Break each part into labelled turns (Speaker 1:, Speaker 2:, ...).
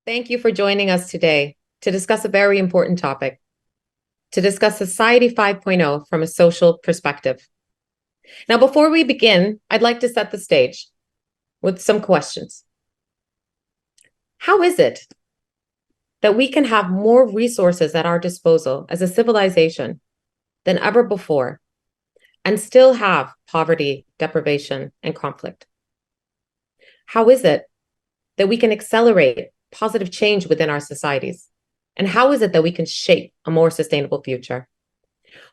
Speaker 1: Thank you for joining us today to discuss a very important topic, to discuss Society 5.0 from a social perspective. Now, before we begin, I'd like to set the stage with some questions. How is it that we can have more resources at our disposal as a civilization than ever before and still have poverty, deprivation, and conflict? How is it that we can accelerate positive change within our societies? And how is it that we can shape a more sustainable future?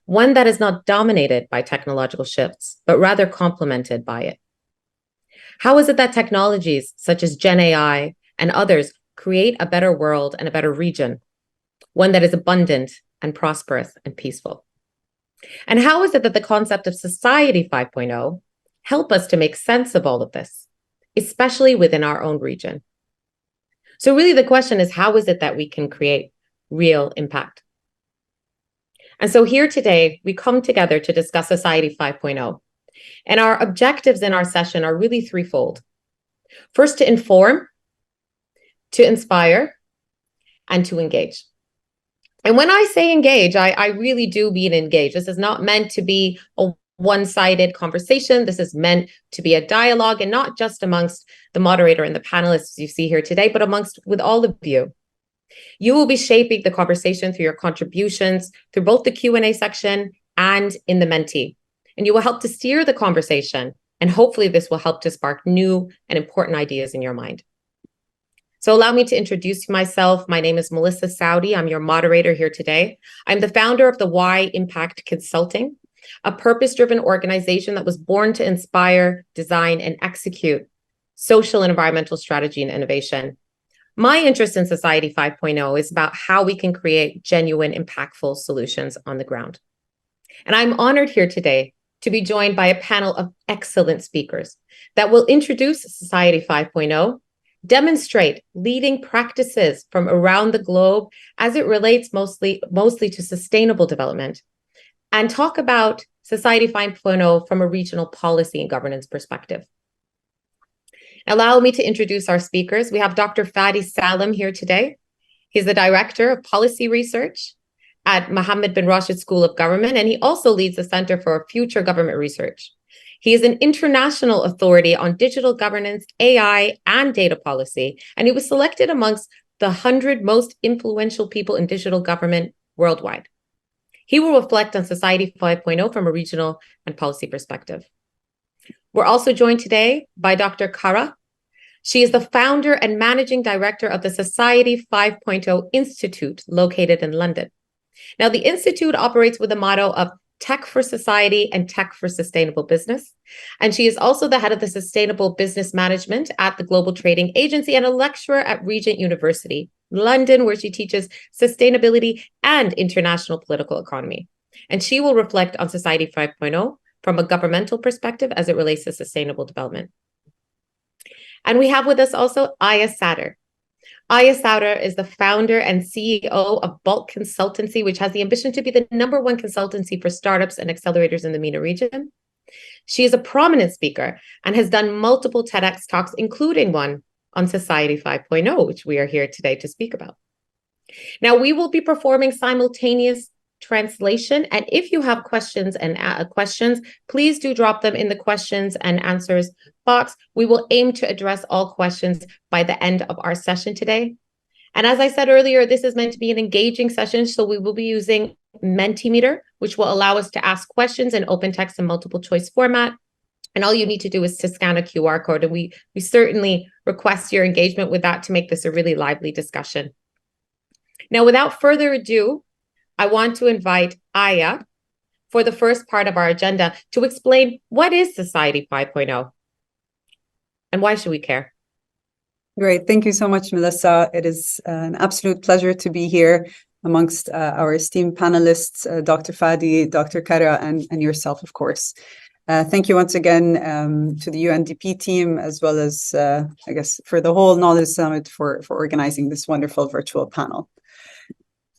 Speaker 1: One that is not dominated by technological shifts, but rather complemented by it. How is it that technologies such as Gen AI and others create a better world and a better region, one that is abundant and prosperous and peaceful? And how is it that the concept of Society 5.0 help us to make sense of all of this, especially within our own region? So really the question is, how is it that we can create real impact? And so here today, we come together to discuss Society 5.0. And our objectives in our session are really threefold. First, to inform, to inspire, and to engage. And when I say engage, I really do mean engage. This is not meant to be a one-sided conversation. This is meant to be a dialogue, and not just amongst the moderator and the panelists you see here today, but with all of you. You will be shaping the conversation through your contributions, through both the Q&A section and in the Menti. And you will help to steer the conversation. And hopefully this will help to spark new and important ideas in your mind. So allow me to introduce myself. My name is Melissa Saudi. I'm your moderator here today. I'm the founder of the Y Impact Consulting, a purpose-driven organization that was born to inspire, design, and execute social and environmental strategy and innovation. My interest in Society 5.0 is about how we can create genuine, impactful solutions on the ground. And I'm honored here today to be joined by a panel of excellent speakers that will introduce Society 5.0, demonstrate leading practices from around the globe as it relates mostly to sustainable development, and talk about Society 5.0 from a regional policy and governance perspective. Allow me to introduce our speakers. We have Dr. Fadi Salim here today. He's the Director of Policy Research at Mohammed bin Rashid School of Government, and he also leads the Center for Future Government Research. He is an international authority on digital governance, AI, and data policy, and he was selected amongst the 100 most influential people in digital government worldwide. He will reflect on Society 5.0 from a regional and policy perspective. We're also joined today by Dr. Kara. She is the founder and managing director of the Society 5.0 Institute located in London. Now, the Institute operates with the motto of Tech for Society and Tech for Sustainable Business. And she is also the head of the Sustainable Business Management at the Global Trading Agency and a lecturer at Regent University, London, where she teaches sustainability and international political economy. And she will reflect on Society 5.0 from a governmental perspective as it relates to sustainable development. And we have with us also Aya Sadr. Aya Sadr is the founder and CEO of Bulk Consultancy, which has the ambition to be the #1 consultancy for startups and accelerators in the MENA region. She is a prominent speaker and has done multiple TEDx talks, including one on Society 5.0, which we are here today to speak about. Now, we will be performing simultaneous translation, and if you have questions, please do drop them in the questions and answers box. We will aim to address all questions by the end of our session today. And as I said earlier, this is meant to be an engaging session, so we will be using Mentimeter, which will allow us to ask questions in open text and multiple choice format. And all you need to do is to scan a QR code, and we certainly request your engagement with that to make this a really lively discussion. Now, without further ado, I want to invite Aya for the first part of our agenda to explain what is Society 5.0 and why should we care?
Speaker 2: Great. Thank you so much, Melissa. It is an absolute pleasure to be here amongst our esteemed panelists, Dr. Fadi, Dr. Kara, and yourself, of course. Thank you once again to the UNDP team, as well as, I guess, for the whole Knowledge Summit for organizing this wonderful virtual panel.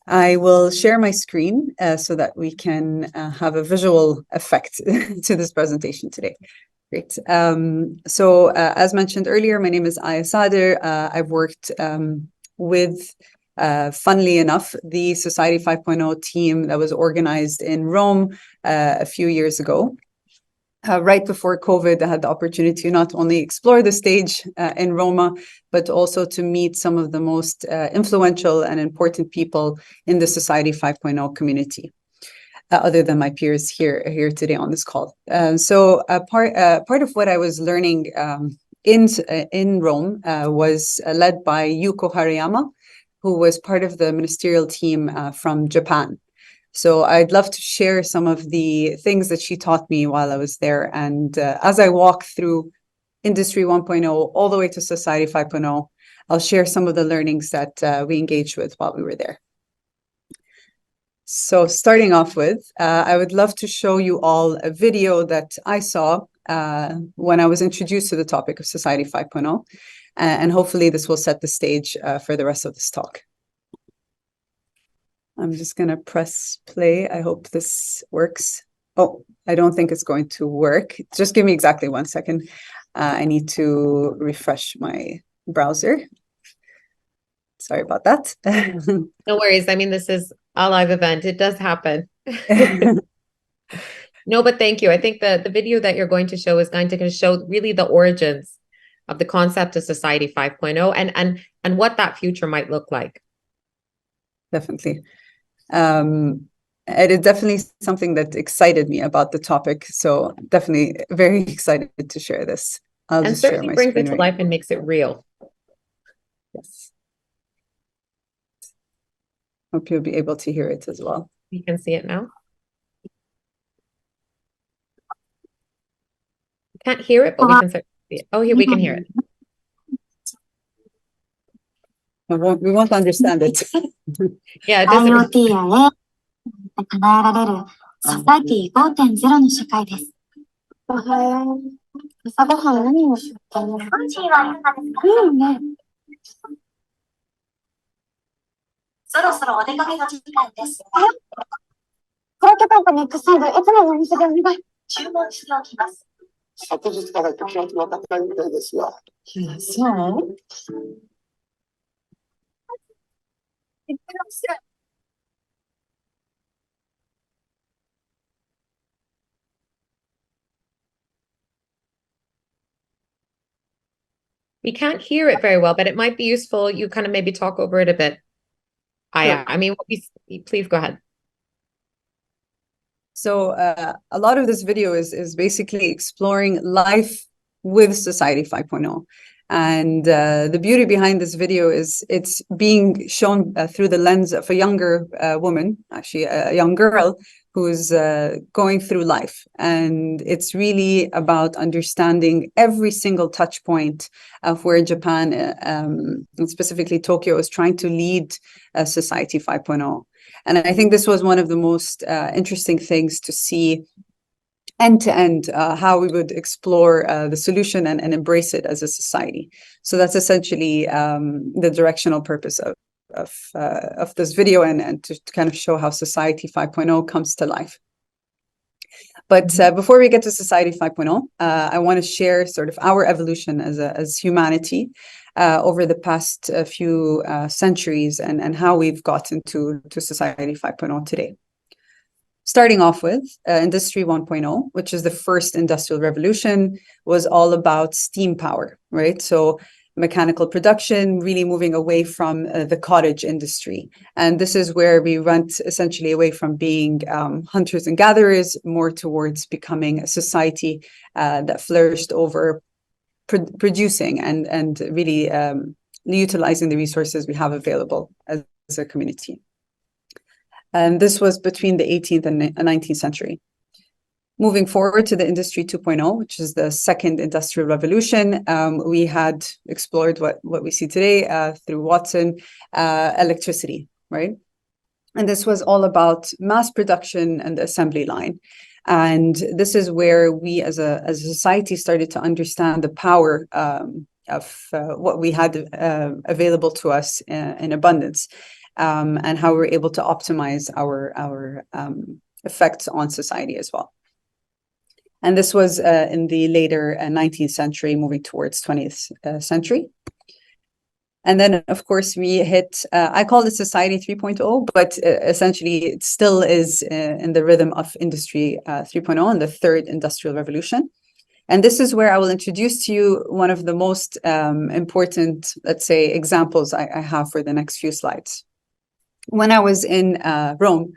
Speaker 2: I will share my screen so that we can have a visual effect to this presentation today. Great. As mentioned earlier, my name is Aya Sadr. I've worked with, funnily enough, the Society 5.0 team that was organized in Rome a few years ago. Right before COVID, I had the opportunity to not only explore the stage in Roma, but also to meet some of the most influential and important people in the Society 5.0 community, other than my peers here today on this call. So part of what I was learning in Rome was led by Yuko Harayama, who was part of the ministerial team from Japan. So I'd love to share some of the things that she taught me while I was there. And as I walk through Industry 1.0 all the way to Society 5.0, I'll share some of the learnings that we engaged with while we were there. So starting off with, I would love to show you all a video that I saw when I was introduced to the topic of Society 5.0. And hopefully this will set the stage for the rest of this talk. I'm just going to press play. I hope this works. Oh, I don't think it's going to work. Just give me exactly 1 second. I need to refresh my browser. Sorry about that.
Speaker 1: No worries. I mean, this is a live event. It does happen. No, but thank you. I think the video that you're going to show is going to show really the origins of the concept of Society 5.0 and what that future might look like.
Speaker 2: Definitely. It is definitely something that excited me about the topic. So definitely very excited to share this. I'll
Speaker 1: and
Speaker 2: just share
Speaker 1: certainly
Speaker 2: my
Speaker 1: brings
Speaker 2: screen
Speaker 1: it to life and makes it real.
Speaker 2: Yes. Hope you'll be able to hear it as well.
Speaker 1: You can see it now. Can't hear it, but we can certainly see it. Oh, here we can hear it.
Speaker 2: We won't understand it.
Speaker 1: Yeah, it doesn't.
Speaker 3: IoT や AI で叶えられるソサイティ 5.0 の社会です。おはよう。朝ごはん何をしようかな。スーチーはいかがですか？いいね。そろそろお出かけの時間です。クロケパンとミックスサンド、いつものお店でお願い。注文しておきます。
Speaker 4: 昨日から気持ちが高いみたいですよ。
Speaker 3: そう？いってらっしゃい。
Speaker 1: We can't hear it very well, but it might be useful. You kind of maybe talk over it a bit.
Speaker 2: Sure.
Speaker 1: I mean, please go ahead.
Speaker 2: So a lot of this video is basically exploring life with Society 5.0. And the beauty behind this video is it's being shown through the lens of a younger woman, actually a young girl, who's going through life. And it's really about understanding every single touch point of where Japan, and specifically Tokyo, is trying to lead Society 5.0. And I think this was one of the most interesting things to see end to end, how we would explore the solution and embrace it as a society. So that's essentially the directional purpose of this video and to kind of show how Society 5.0 comes to life. But before we get to Society 5.0, I want to share sort of our evolution as humanity over the past few centuries and how we've gotten to Society 5.0 today. Starting off with Industry 1.0, which is the first industrial revolution, was all about steam power, right? So mechanical production, really moving away from the cottage industry. And this is where we went essentially away from being hunters and gatherers, more towards becoming a society that flourished over producing and really utilizing the resources we have available as a community. And this was between the 18th and 19th century. Moving forward to the Industry 2.0, which is the second industrial revolution, we had explored what we see today through Watson, electricity, right? And this was all about mass production and the assembly line. And this is where we as a society started to understand the power of what we had available to us in abundance. And how we're able to optimize our effects on society as well. And this was in the later 19th century, moving towards 20th century. And then, of course, we hit, I call it Society 3.0, but essentially it still is in the rhythm of Industry 3.0 and the third industrial revolution. And this is where I will introduce to you one of the most important, let's say, examples I have for the next few slides. When I was in Rome,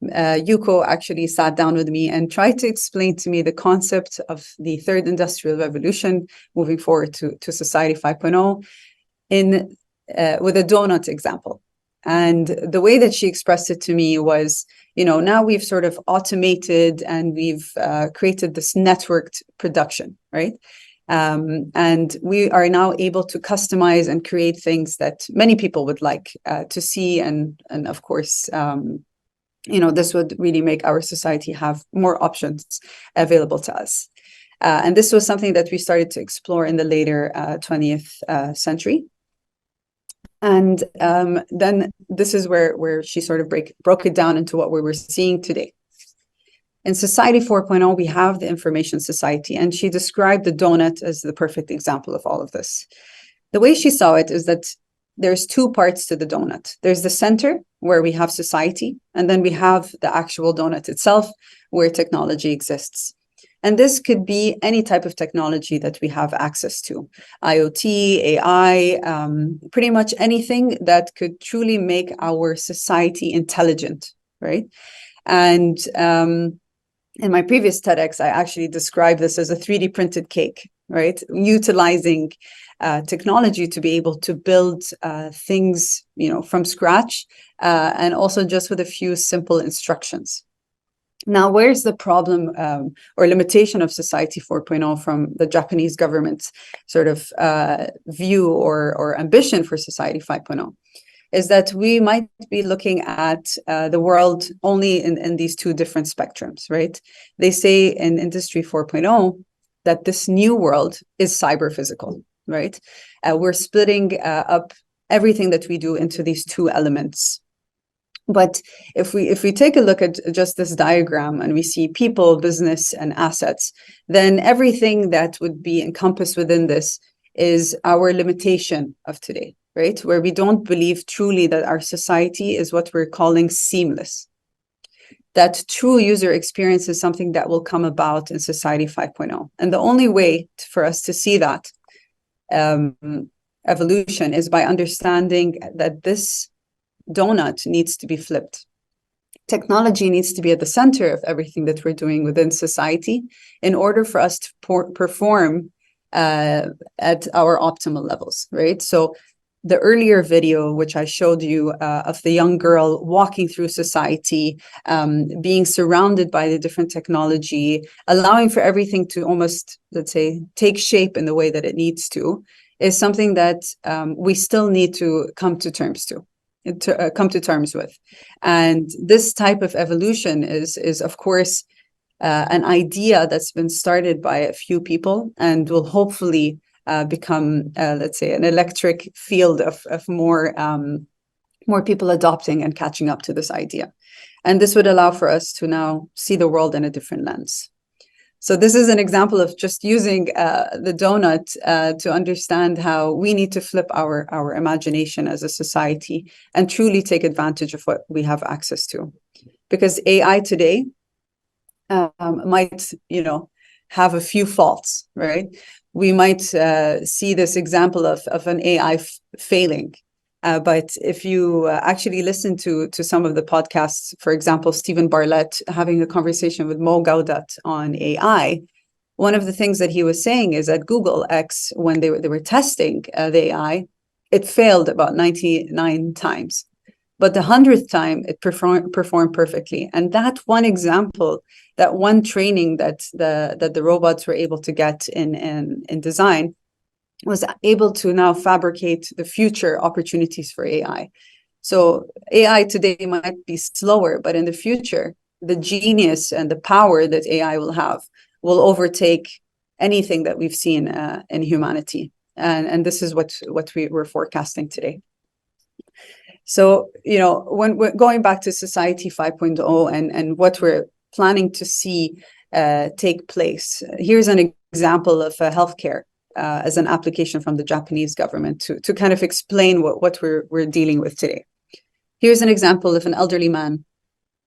Speaker 2: Yuko actually sat down with me and tried to explain to me the concept of the third industrial revolution moving forward to Society 5.0 with a donut example. And the way that she expressed it to me was, now we've sort of automated and we've created this networked production, right? And we are now able to customize and create things that many people would like to see. And of course, this would really make our society have more options available to us. And this was something that we started to explore in the later 20th century. And then this is where she sort of broke it down into what we were seeing today. In Society 4.0, we have the information society, and she described the donut as the perfect example of all of this. The way she saw it is that there's two parts to the donut. There's the center, where we have society, and then we have the actual donut itself, where technology exists. And this could be any type of technology that we have access to. IoT, AI, pretty much anything that could truly make our society intelligent, right? And in my previous TEDx, I actually described this as a 3D printed cake, right? Utilizing technology to be able to build things, from scratch, and also just with a few simple instructions. Now, where's the problem or limitation of Society 4.0 from the Japanese government's sort of view or ambition for Society 5.0? Is that we might be looking at the world only in these two different spectrums, right? They say in Industry 4.0 that this new world is cyber-physical, right? We're splitting up everything that we do into these two elements. But if we take a look at just this diagram and we see people, business, and assets, then everything that would be encompassed within this is our limitation of today, right? Where we don't believe truly that our society is what we're calling seamless. That true user experience is something that will come about in Society 5.0. And the only way for us to see that evolution is by understanding that this donut needs to be flipped. Technology needs to be at the center of everything that we're doing within society in order for us to perform at our optimal levels, right? So the earlier video, which I showed you of the young girl walking through society, being surrounded by the different technology, allowing for everything to almost, let's say, take shape in the way that it needs to, is something that we still need to come to terms with. And this type of evolution is of course, an idea that's been started by a few people and will hopefully become, let's say, an electric field of more people adopting and catching up to this idea. And this would allow for us to now see the world in a different lens. So this is an example of just using the donut to understand how we need to flip our imagination as a society and truly take advantage of what we have access to. Because AI today might, have a few faults, right? We might see this example of an AI failing. But if you actually listen to some of the podcasts, for example, Stephen Bartlett having a conversation with Mo Gaudat on AI, one of the things that he was saying is that Google X, when they were testing the AI, it failed about 99 times. But the 100th time, it performed perfectly. And that one example, that one training that the robots were able to get in design, was able to now fabricate the future opportunities for AI. So AI today might be slower, but in the future, the genius and the power that AI will have will overtake anything that we've seen in humanity. And this is what we're forecasting today. So, when we're going back to Society 5.0 and what we're planning to see take place, here's an example of healthcare. as an application from the Japanese government to kind of explain what we're dealing with today. Here's an example of an elderly man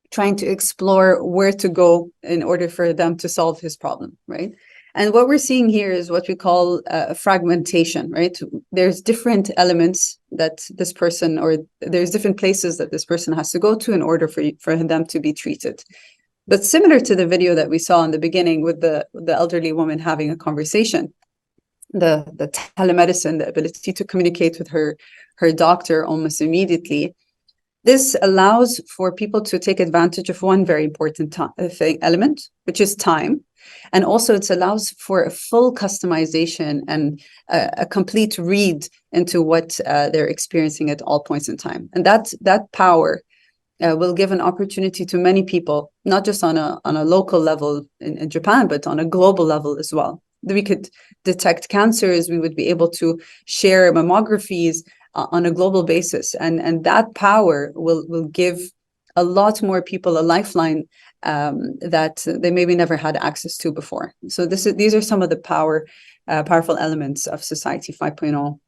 Speaker 2: trying to explore where to go in order for them to solve his problem, right? And what we're seeing here is what we call fragmentation, right? There's different elements that this person, or there's different places that this person has to go to in order for them to be treated. But similar to the video that we saw in the beginning with the elderly woman having a conversation, the telemedicine, the ability to communicate with her doctor almost immediately, this allows for people to take advantage of one very important element, which is time. And also it allows for a full customization and a complete read into what they're experiencing at all points in time. And that power will give an opportunity to many people, not just on a local level in Japan, but on a global level as well. We could detect cancers, we would be able to share mammographies on a global basis. And that power will give a lot more people a lifeline that they maybe never had access to before. So these are some of the powerful elements of Society 5.0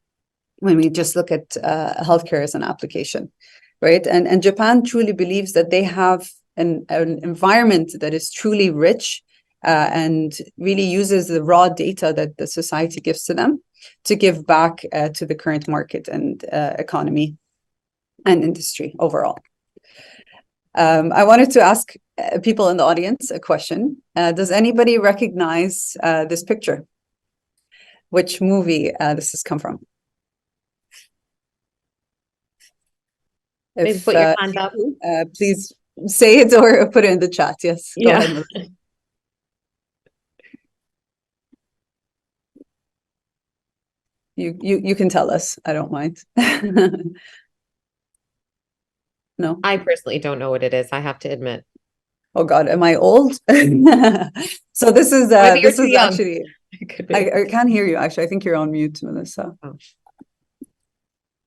Speaker 2: when we just look at healthcare as an application, right? And Japan truly believes that they have an environment that is truly rich and really uses the raw data that the society gives to them to give back to the current market and economy and industry overall. I wanted to ask people in the audience a question. Does anybody recognize this picture? Which movie this has come from?
Speaker 1: Please put your hand up.
Speaker 2: Please say it or put it in the chat. Yes, go ahead, Melissa. You can tell us. I don't mind. No.
Speaker 1: I personally don't know what it is, I have to admit.
Speaker 2: Oh God, am I old? So this is actually. I can't hear you. Actually, I think you're on mute, Melissa.
Speaker 1: Oh.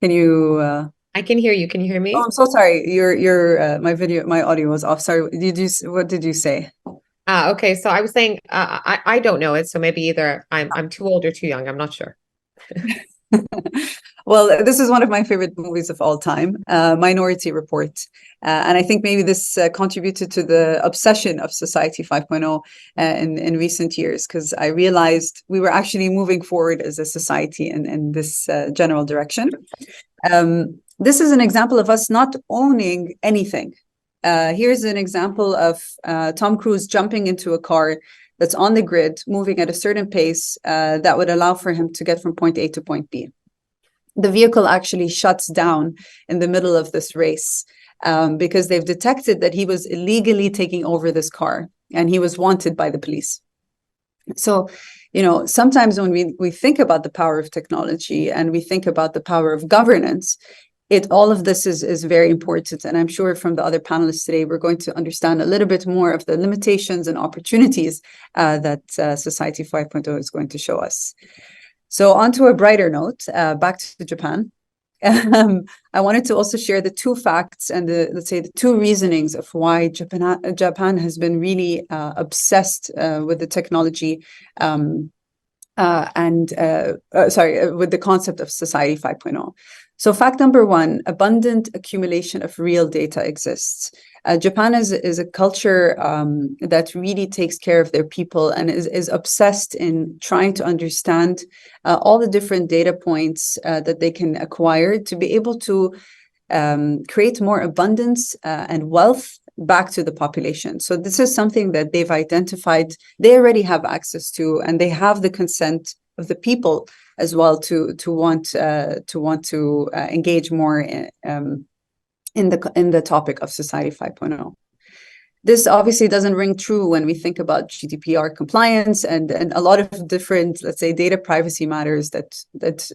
Speaker 2: Can you?
Speaker 1: I can hear you. Can you hear me?
Speaker 2: Oh, I'm so sorry. My audio was off. Sorry. What did you say?
Speaker 1: Okay. So I was saying I don't know it. So maybe either I'm too old or too young. I'm not sure.
Speaker 2: Well, this is one of my favorite movies of all time, Minority Report. And I think maybe this contributed to the obsession of Society 5.0 in recent years, because I realized we were actually moving forward as a society in this general direction. This is an example of us not owning anything. Here's an example of Tom Cruise jumping into a car that's on the grid, moving at a certain pace that would allow for him to get from point A to point B. The vehicle actually shuts down in the middle of this race because they've detected that he was illegally taking over this car and he was wanted by the police. So, sometimes when we think about the power of technology and we think about the power of governance, all of this is very important. And I'm sure from the other panelists today, we're going to understand a little bit more of the limitations and opportunities that Society 5.0 is going to show us. So on to a brighter note, back to Japan. I wanted to also share the two facts and the two reasonings of why Japan has been really obsessed with the technology with the concept of Society 5.0. So fact number one, abundant accumulation of real data exists. Japan is a culture that really takes care of their people and is obsessed in trying to understand all the different data points that they can acquire to be able to create more abundance and wealth back to the population. So this is something that they've identified, they already have access to, and they have the consent of the people as well to want to engage more in the topic of Society 5.0. This obviously doesn't ring true when we think about GDPR compliance and a lot of different, let's say, data privacy matters that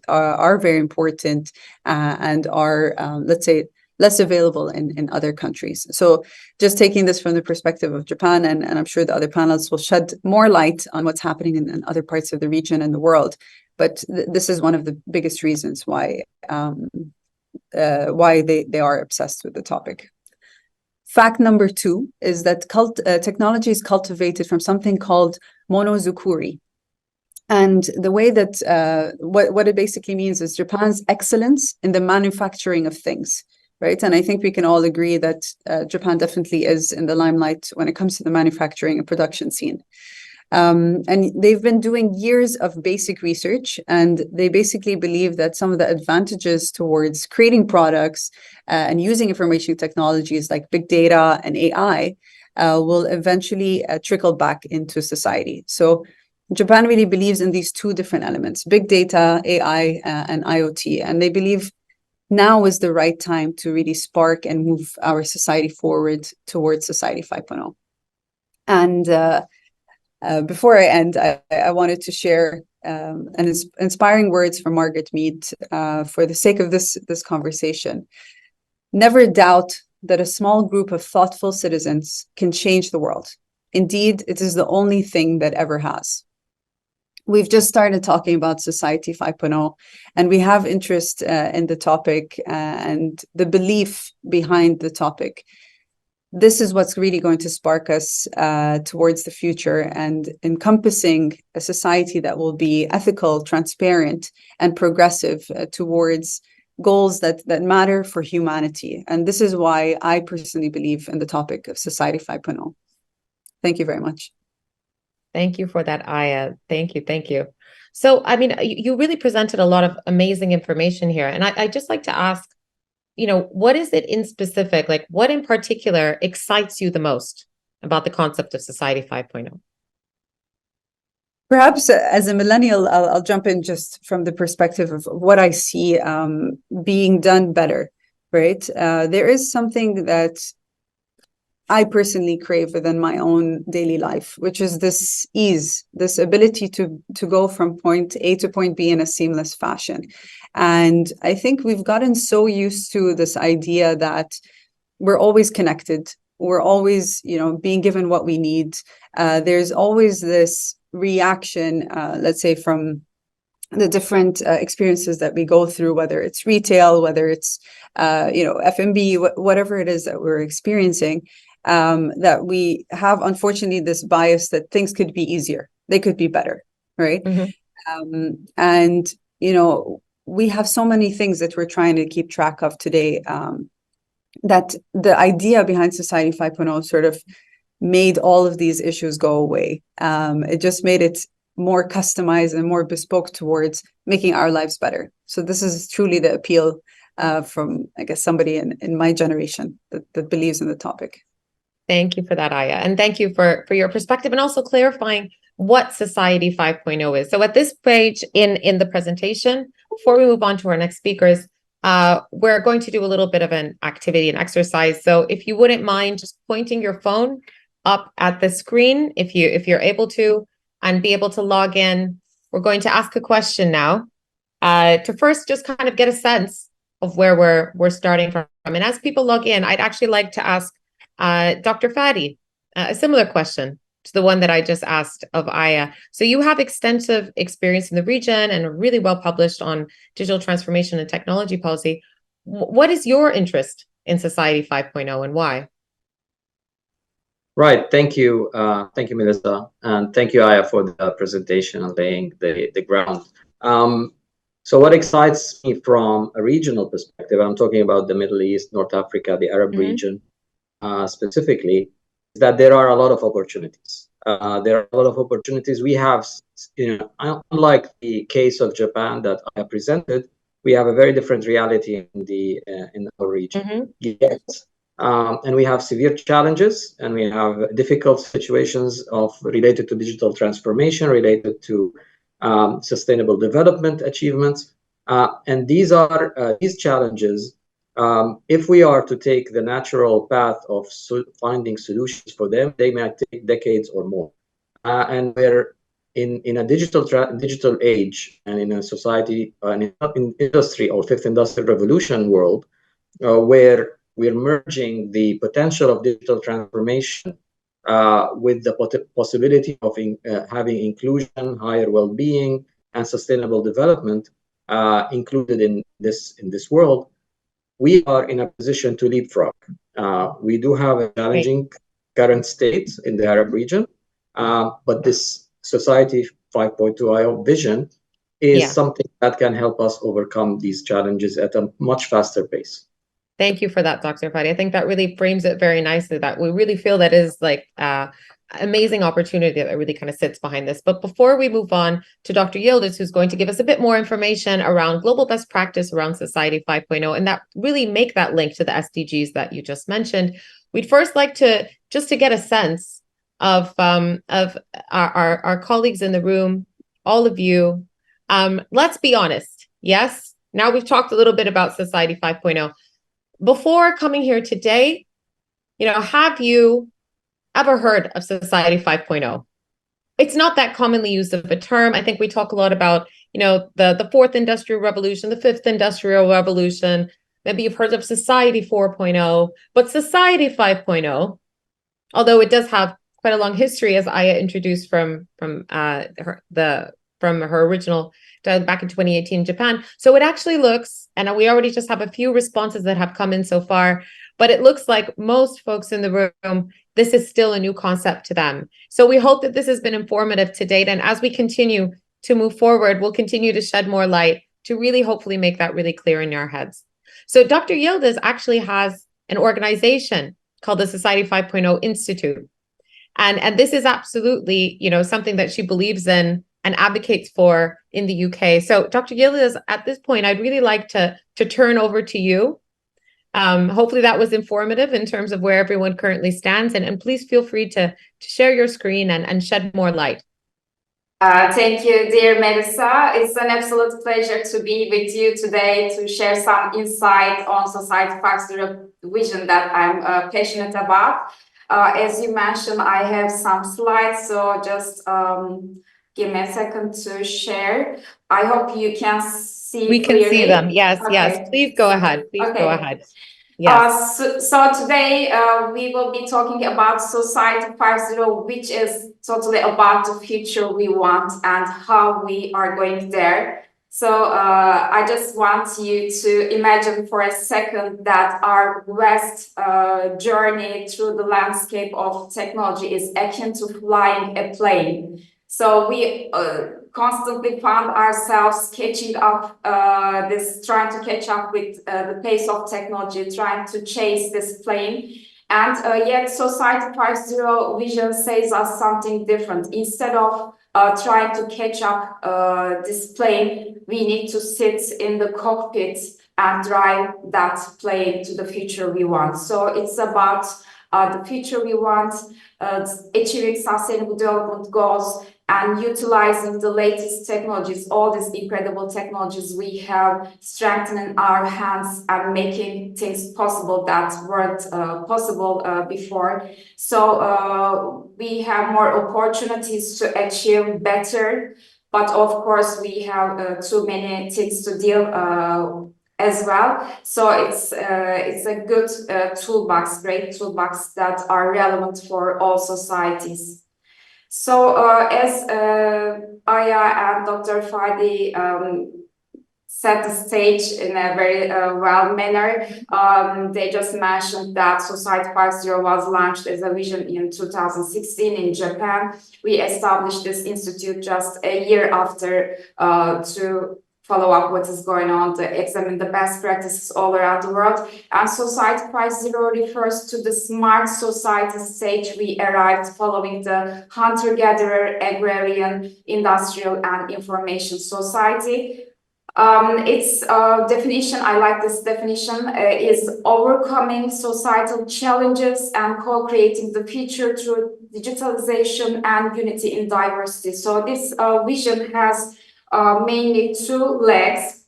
Speaker 2: are very important and are, let's say, less available in other countries. So just taking this from the perspective of Japan, and I'm sure the other panels will shed more light on what's happening in other parts of the region and the world. But this is one of the biggest reasons why they are obsessed with the topic. Fact number two is that technology is cultivated from something called monozukuri. And the way that what it basically means is Japan's excellence in the manufacturing of things, right? And I think we can all agree that Japan definitely is in the limelight when it comes to the manufacturing and production scene. And they've been doing years of basic research, and they basically believe that some of the advantages towards creating products and using information technologies like big data and AI will eventually trickle back into society. So Japan really believes in these two different elements, big data, AI, and IoT. And they believe now is the right time to really spark and move our society forward towards Society 5.0. And before I end, I wanted to share inspiring words from Margaret Mead for the sake of this conversation. Never doubt that a small group of thoughtful citizens can change the world. Indeed, it is the only thing that ever has. We've just started talking about Society 5.0, and we have interest in the topic and the belief behind the topic. This is what's really going to spark us towards the future and encompassing a society that will be ethical, transparent, and progressive towards goals that matter for humanity. And this is why I personally believe in the topic of Society 5.0. Thank you very much.
Speaker 1: Thank you for that, Aya. Thank you. Thank you. So, I mean, you really presented a lot of amazing information here. And I'd just like to ask, what is it in specific, like what in particular excites you the most about the concept of Society 5.0?
Speaker 2: Perhaps as a millennial, I'll jump in just from the perspective of what I see being done better, right? There is something that I personally crave within my own daily life, which is this ease, this ability to go from point A to point B in a seamless fashion. And I think we've gotten so used to this idea that we're always connected. We're always, being given what we need. There's always this reaction, let's say, from the different experiences that we go through, whether it's retail, whether it's, F&B, whatever it is that we're experiencing. That we have, unfortunately, this bias that things could be easier, they could be better, right?
Speaker 1: Mm-hmm.
Speaker 2: And we have so many things that we're trying to keep track of today, that the idea behind Society 5.0 sort of made all of these issues go away. It just made it more customized and more bespoke towards making our lives better. So this is truly the appeal from, I guess, somebody in my generation that believes in the topic.
Speaker 1: Thank you for that, Aya. And thank you for your perspective and also clarifying what Society 5.0 is. So at this page in the presentation, before we move on to our next speakers, we're going to do a little bit of an activity and exercise. So if you wouldn't mind just pointing your phone up at the screen, if you're able to, and be able to log in, we're going to ask a question now to first just kind of get a sense of where we're starting from. And as people log in, I'd actually like to ask Dr. Fadi, a similar question to the one that I just asked of Aya. So you have extensive experience in the region and are really well published on digital transformation and technology policy. What is your interest in Society 5.0 and why?
Speaker 5: Right. Thank you. Thank you, Melissa. And thank you, Aya, for the presentation and laying the ground. So what excites me from a regional perspective, I'm talking about the Middle East, North Africa, the Arab region, specifically, is that there are a lot of opportunities. There are a lot of opportunities. We have, unlike the case of Japan that I have presented, we have a very different reality in our region. Yes. And we have severe challenges, and we have difficult situations related to digital transformation, related to sustainable development achievements. And these challenges, if we are to take the natural path of finding solutions for them, they might take decades or more. And we're in a digital age and in a society, in industry or fifth industrial revolution world, where we're merging the potential of digital transformation with the possibility of having inclusion, higher well-being, and sustainable development included in this world. We are in a position to leapfrog. We do have a challenging current state in the Arab region, but this Society 5.2 IO vision is
Speaker 1: Yeah.
Speaker 5: something that can help us overcome these challenges at a much faster pace.
Speaker 1: Thank you for that, Dr. Fadi. I think that really frames it very nicely, that we really feel that is like amazing opportunity that really kind of sits behind this. But before we move on to Dr. Yildiz, who's going to give us a bit more information around global best practice around Society 5.0, and that really make that link to the SDGs that you just mentioned, we'd first like to just to get a sense of our colleagues in the room, all of you. Let's be honest. Yes, now we've talked a little bit about Society 5.0. Before coming here today, have you ever heard of Society 5.0? It's not that commonly used of a term. I think we talk a lot about, the fourth industrial revolution, the fifth industrial revolution. Maybe you've heard of Society 4.0, but Society 5.0, although it does have quite a long history, as Aya introduced from her original back in 2018 in Japan. So it actually looks, and we already just have a few responses that have come in so far, but it looks like most folks in the room, this is still a new concept to them. So we hope that this has been informative to date. And as we continue to move forward, we'll continue to shed more light to really hopefully make that really clear in our heads. So Dr. Yildiz actually has an organization called the Society 5.0 Institute. And this is absolutely, something that she believes in and advocates for in the UK. So Dr. Yildiz, at this point, I'd really like to turn over to you. Hopefully that was informative in terms of where everyone currently stands. And please feel free to share your screen and shed more light.
Speaker 6: Thank you, dear Melissa. It's an absolute pleasure to be with you today to share some insight on Society 5.0 vision that I'm passionate about. As you mentioned, I have some slides, so just give me a second to share. I hope you can see
Speaker 1: We can
Speaker 6: clearly.
Speaker 1: see them. Yes,
Speaker 6: Okay.
Speaker 1: yes. Please go ahead. Please
Speaker 6: Okay.
Speaker 1: go ahead. Yes.
Speaker 6: So today we will be talking about Society 5.0, which is totally about the future we want and how we are going there. So I just want you to imagine for a second that our vast journey through the landscape of technology is akin to flying a plane. So we constantly found ourselves catching up, trying to catch up with the pace of technology, trying to chase this plane. And yet Society 5.0 vision says us something different. Instead of trying to catch up this plane, we need to sit in the cockpit and drive that plane to the future we want. So it's about the future we want, achieving sustainable development goals, and utilizing the latest technologies, all these incredible technologies we have, strengthening our hands and making things possible that weren't possible before. So we have more opportunities to achieve better, but of course we have too many things to deal as well. So it's a good toolbox, great toolbox that are relevant for all societies. So as Aya and Dr. Fadi set the stage in a very well manner, they just mentioned that Society 5.0 was launched as a vision in 2016 in Japan. We established this institute just a year after to follow up what is going on, to examine the best practices all around the world. And Society 5.0 refers to the smart society stage we arrived following the hunter-gatherer, agrarian, industrial, and information society. Its definition, I like this definition, is overcoming societal challenges and co-creating the future through digitalization and unity in diversity. So this vision has mainly two legs.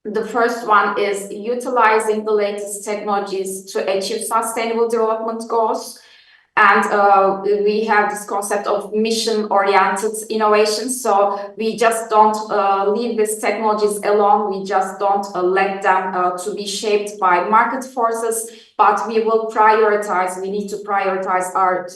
Speaker 6: The first one is utilizing the latest technologies to achieve sustainable development goals. And we have this concept of mission-oriented innovation. So we just don't leave these technologies alone. We just don't let them to be shaped by market forces, but we will prioritize. We need to prioritize our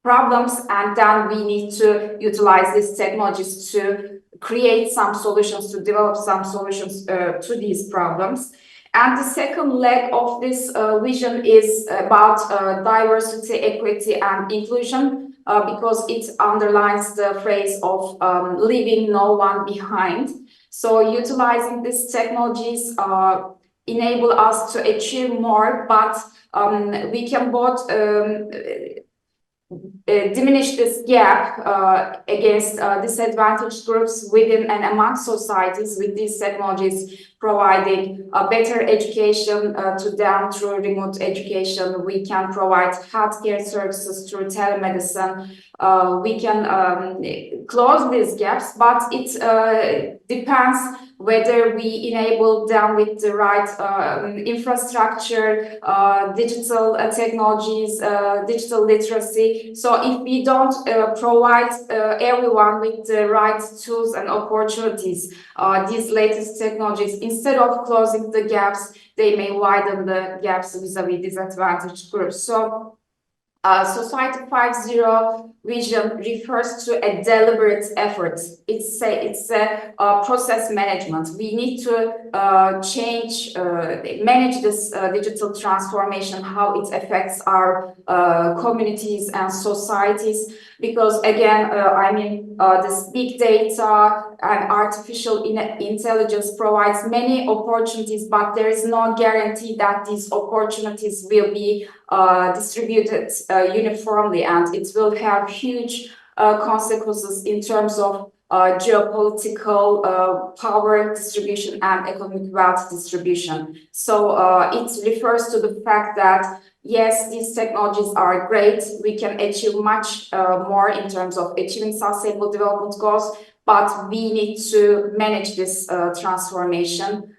Speaker 6: problems, and then we need to utilize these technologies to create some solutions, to develop some solutions to these problems. And the second leg of this vision is about diversity, equity, and inclusion. because it underlines the phrase of leaving no one behind. So utilizing these technologies enable us to achieve more, but we can both diminish this gap against disadvantaged groups within and among societies with these technologies, providing a better education to them through remote education. We can provide healthcare services through telemedicine. We can close these gaps, but it depends whether we enable them with the right infrastructure, digital technologies, digital literacy. So if we don't provide everyone with the right tools and opportunities, these latest technologies, instead of closing the gaps, they may widen the gaps vis-a-vis disadvantaged groups. So Society 5.0 vision refers to a deliberate effort. It's a process management. We need to manage this digital transformation, how it affects our communities and societies. Because again, this big data and artificial intelligence provides many opportunities, but there is no guarantee that these opportunities will be distributed uniformly, and it will have huge consequences in terms of geopolitical power distribution and economic wealth distribution. So it refers to the fact that yes, these technologies are great. We can achieve much more in terms of achieving sustainable development goals, but we need to manage this transformation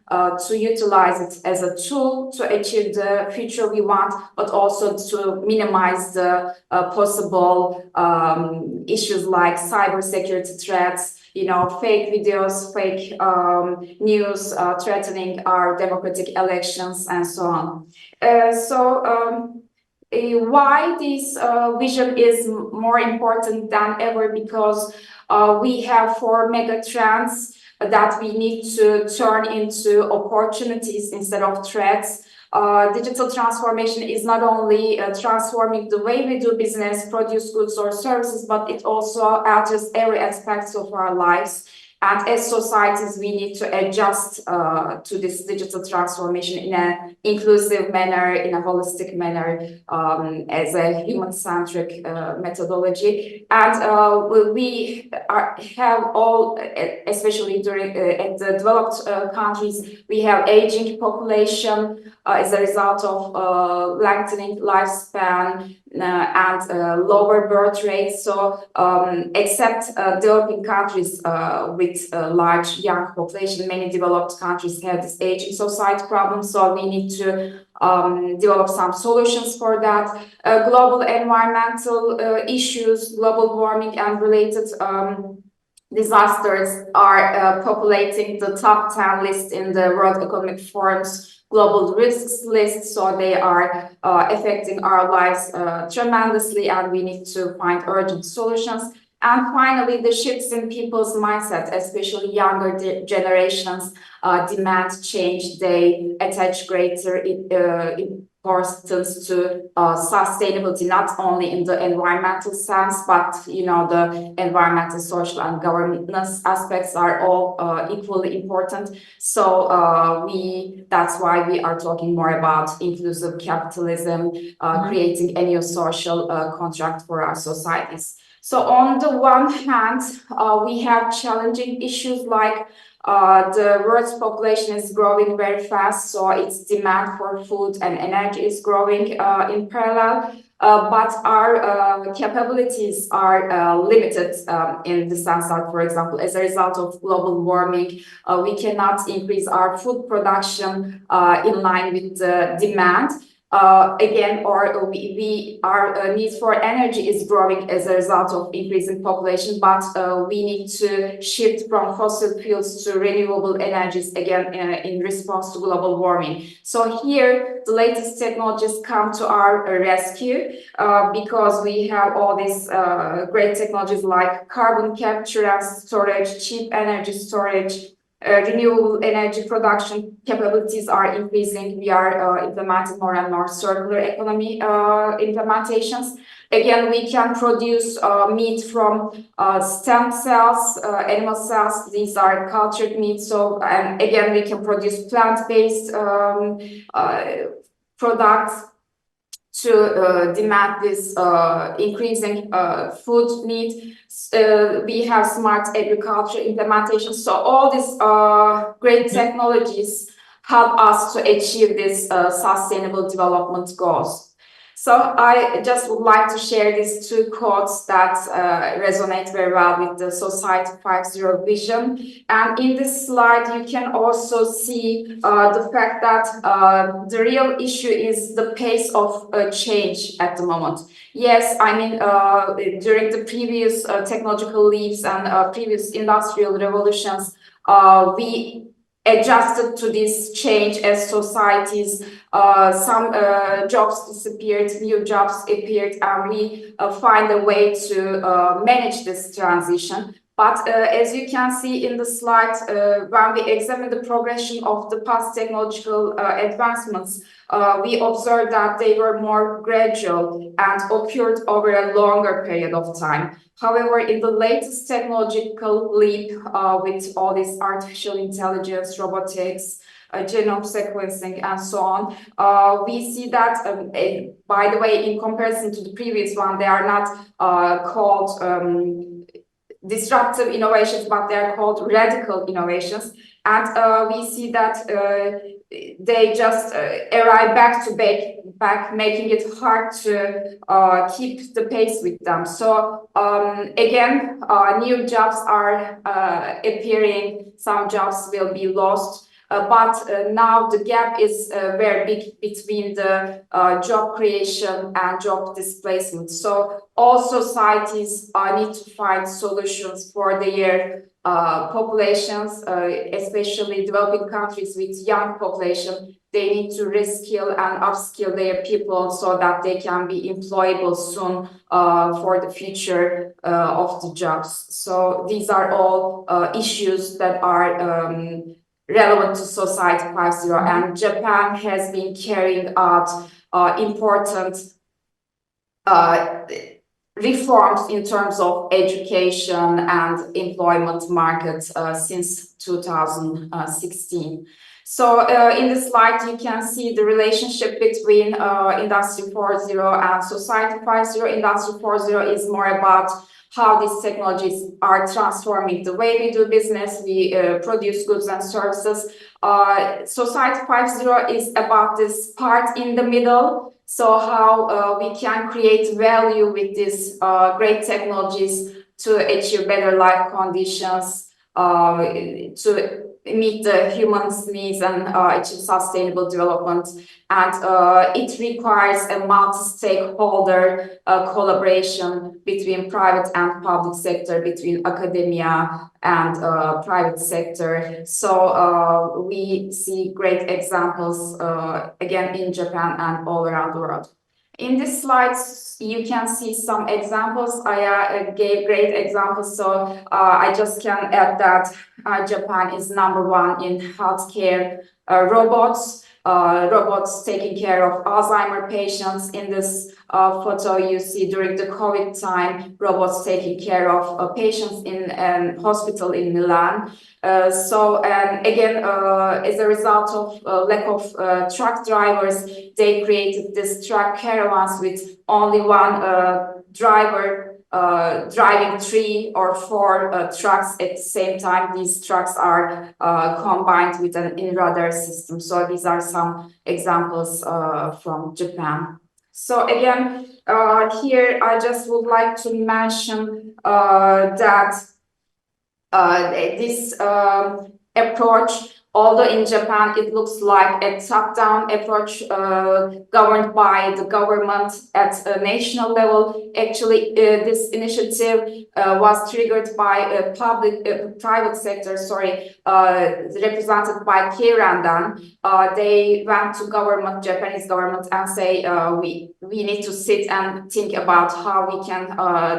Speaker 6: to utilize it as a tool to achieve the future we want, but also to minimize the possible issues like cybersecurity threats, fake videos, fake news threatening our democratic elections, and so on. Why this vision is more important than ever? Because we have 4 mega trends that we need to turn into opportunities instead of threats. Digital transformation is not only transforming the way we do business, produce goods or services, but it also alters every aspect of our lives. And as societies, we need to adjust to this digital transformation in an inclusive manner, in a holistic manner, as a human-centric methodology. And we have all, especially during at the developed countries, we have aging population as a result of lengthening lifespan and lower birth rates. So except developing countries with large young population, many developed countries have this aging society problem. So we need to develop some solutions for that. Global environmental issues, global warming and related disasters are populating the top 10 list in the World Economic Forum's global risks list. So they are affecting our lives tremendously, and we need to find urgent solutions. And finally, the shifts in people's mindset, especially younger generations, demand change. They attach greater importance to sustainability, not only in the environmental sense, but the environmental, social, and governance aspects are all equally important. So that's why we are talking more about inclusive capitalism, creating a new social contract for our societies. So on the one hand, we have challenging issues like the world's population is growing very fast, so its demand for food and energy is growing in parallel. But our capabilities are limited in the sense that, for example, as a result of global warming, we cannot increase our food production in line with the demand. Our need for energy is growing as a result of increasing population, but we need to shift from fossil fuels to renewable energies again in response to global warming. So here, the latest technologies come to our rescue because we have all these great technologies like carbon capture and storage, cheap energy storage, renewable energy production capabilities are increasing. We are implementing more and more circular economy implementations. Again, we can produce meat from stem cells, animal cells. These are cultured meat. So, and again, we can produce plant-based products to demand this increasing food need. We have smart agriculture implementation. So all these great technologies help us to achieve this sustainable development goals. So I just would like to share these two quotes that resonate very well with the Society 5.0 vision. And in this slide, you can also see the fact that the real issue is the pace of change at the moment. Yes, I mean, during the previous technological leaps and previous industrial revolutions, we adjusted to this change as societies. Some jobs disappeared, new jobs appeared, and we find a way to manage this transition. But as you can see in the slide, when we examine the progression of the past technological advancements, we observed that they were more gradual and occurred over a longer period of time. However, in the latest technological leap with all this artificial intelligence, robotics, genome sequencing, and so on, we see that, by the way, in comparison to the previous one, they are not called disruptive innovations, but they are called radical innovations. And we see that they just arrive back to back, making it hard to keep the pace with them. So again, new jobs are appearing, some jobs will be lost. But now the gap is very big between the job creation and job displacement. So all societies need to find solutions for their populations, especially developing countries with young population. They need to reskill and upskill their people so that they can be employable soon for the future of the jobs. So these are all issues that are relevant to Society 5.0, and Japan has been carrying out important reforms in terms of education and employment markets since 2016. So in this slide, you can see the relationship between Industry 4.0 and Society 5.0. Industry 4.0 is more about how these technologies are transforming the way we do business, we produce goods and services. Society 5.0 is about this part in the middle. So how we can create value with these great technologies to achieve better life conditions, to meet the humans' needs and achieve sustainable development. And it requires a multi-stakeholder collaboration between private and public sector, between academia and private sector. So we see great examples, again, in Japan and all around the world. In this slide, you can see some examples. I gave great examples, so I just can add that Japan is #1 in healthcare robots. Robots taking care of Alzheimer patients. In this photo, you see during the COVID time, robots taking care of patients in a hospital in Milan. And again, as a result of lack of truck drivers, they created this truck caravans with only one driver driving 3 or 4 trucks at the same time. These trucks are combined with an in-radar system. So these are some examples from Japan. So again, here I just would like to mention that this approach, although in Japan it looks like a top-down approach governed by the government at a national level, actually this initiative was triggered by a private sector, represented by Keirandan. They went to Japanese government and say, we need to sit and think about how we can